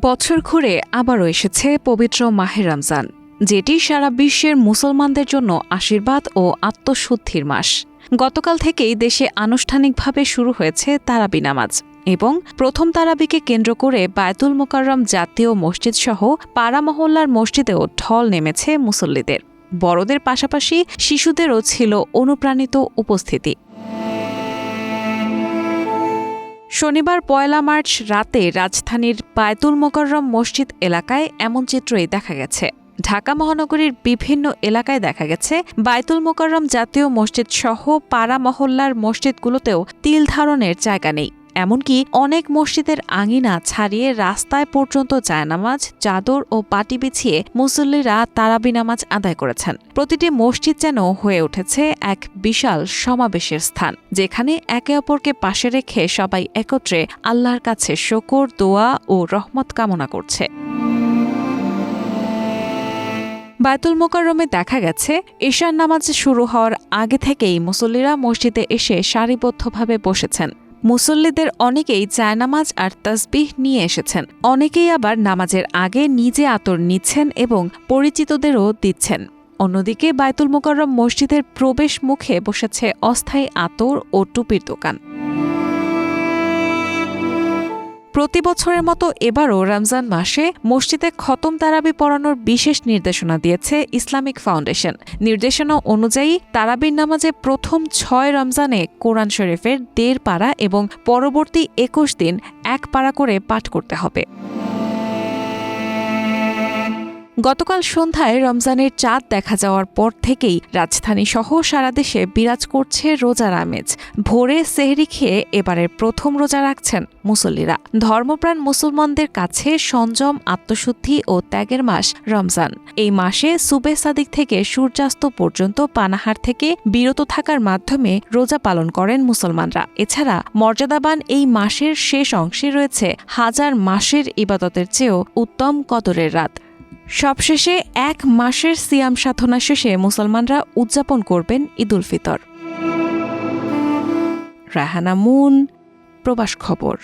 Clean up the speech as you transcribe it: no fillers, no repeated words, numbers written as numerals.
বছর ঘুরে আবারও এসেছে পবিত্র মাহে রমজান, যেটি সারা বিশ্বের মুসলমানদের জন্য আশীর্বাদ ও আত্মশুদ্ধির মাস। গতকাল থেকেই দেশে আনুষ্ঠানিকভাবে শুরু হয়েছে তারাবি নামাজ এবং প্রথম তারাবিকে কেন্দ্র করে বায়তুল মোকাররম জাতীয় মসজিদসহ পাড়া মহল্লার মসজিদেও ঢল নেমেছে মুসল্লিদের। বড়দের পাশাপাশি শিশুদেরও ছিল অনুপ্রাণিত উপস্থিতি। শনিবার ১ মার্চ রাতে রাজধানীর বায়তুল মোকাররম মসজিদ এলাকায় এমন চিত্রই দেখা গেছে। ঢাকা মহানগরীর বিভিন্ন এলাকায় দেখা গেছে বায়তুল মোকাররম জাতীয় মসজিদ সহ পাড়া মহল্লার মসজিদগুলোতেও তিল ধারণের জায়গা নেই। এমনকি অনেক মসজিদের আঙিনা ছাড়িয়ে রাস্তায় পর্যন্ত জায়নামাজ, চাদর ও পাটি বিছিয়ে মুসল্লিরা তারাবি নামাজ আদায় করেছেন। প্রতিটি মসজিদ যেন হয়ে উঠেছে এক বিশাল সমাবেশের স্থান, যেখানে একে অপরকে পাশে রেখে সবাই একত্রে আল্লাহর কাছে শুকর, দোয়া ও রহমত কামনা করছে। বায়তুল মোকাররমে দেখা গেছে ঈশার নামাজ শুরু হওয়ার আগে থেকেই মুসল্লিরা মসজিদে এসে সারিবদ্ধভাবে বসেছেন। মুসল্লিদের অনেকেই জায়নামাজ আর তাসবিহ নিয়ে এসেছেন, অনেকেই আবার নামাজের আগে নিজে আতর নিচ্ছেন এবং পরিচিতদেরও দিচ্ছেন। অন্যদিকে বায়তুল মোকাররম মসজিদের প্রবেশ মুখে বসেছে অস্থায়ী আতর ও টুপির দোকান। প্রতি বছরের মতো এবারও রমজান মাসে মসজিদে খতম তারাবি পড়ানোর বিশেষ নির্দেশনা দিয়েছে ইসলামিক ফাউন্ডেশন। নির্দেশনা অনুযায়ী তারাবির নামাজে প্রথম ৬ রমজানে কোরআন শরীফের ১.৫ পারা এবং পরবর্তী ২১ দিন ১ পারা করে পাঠ করতে হবে। গতকাল সন্ধ্যায় রমজানের চাঁদ দেখা যাওয়ার পর থেকেই রাজধানীসহ সারা দেশে বিরাজ করছে রোজার আমেজ। ভোরে সেহরি খেয়ে এবারের প্রথম রোজা রাখছেন মুসল্লিরা। ধর্মপ্রাণ মুসলমানদের কাছে সংযম, আত্মশুদ্ধি ও ত্যাগের মাস রমজান। এই মাসে সুবে সাদিক থেকে সূর্যাস্ত পর্যন্ত পানাহার থেকে বিরত থাকার মাধ্যমে রোজা পালন করেন মুসলমানরা। এছাড়া মর্যাদাবান এই মাসের শেষ অংশে রয়েছে হাজার মাসের ইবাদতের চেয়েও উত্তম কদরের রাত। সবশেষে ১ মাসের সিয়াম সাধনা শেষে মুসলমানরা উদযাপন করবেন ঈদুল ফিতর। রাহানা মুন, প্রবাস খবর।